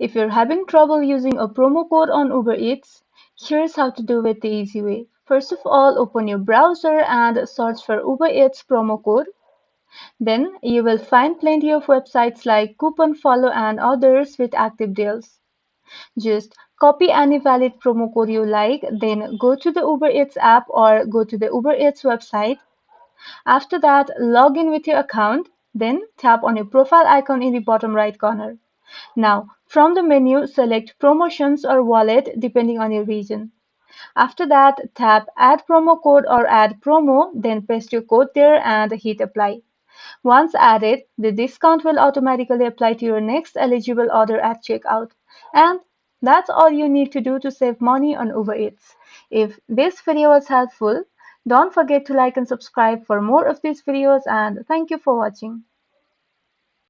If you're having trouble using a promo code on Uber Eats, here's how to do it the easy way. First of all, open your browser and search for Uber Eats promo code. Then you will find plenty of websites like CouponFollow and others with active deals. Just copy any valid promo code you like, then go to the Uber Eats app or go to the Uber Eats website. After that, log in with your account, then tap on your profile icon in the bottom right corner. Now, from the menu, select Promotions or Wallet depending on your region. After that, tap Add Promo Code or Add Promo, then paste your code there and hit Apply. Once added, the discount will automatically apply to your next eligible order at checkout. And that's all you need to do to save money on Uber Eats. If this video was helpful, don't forget to like and subscribe for more of these videos, and thank you for watching.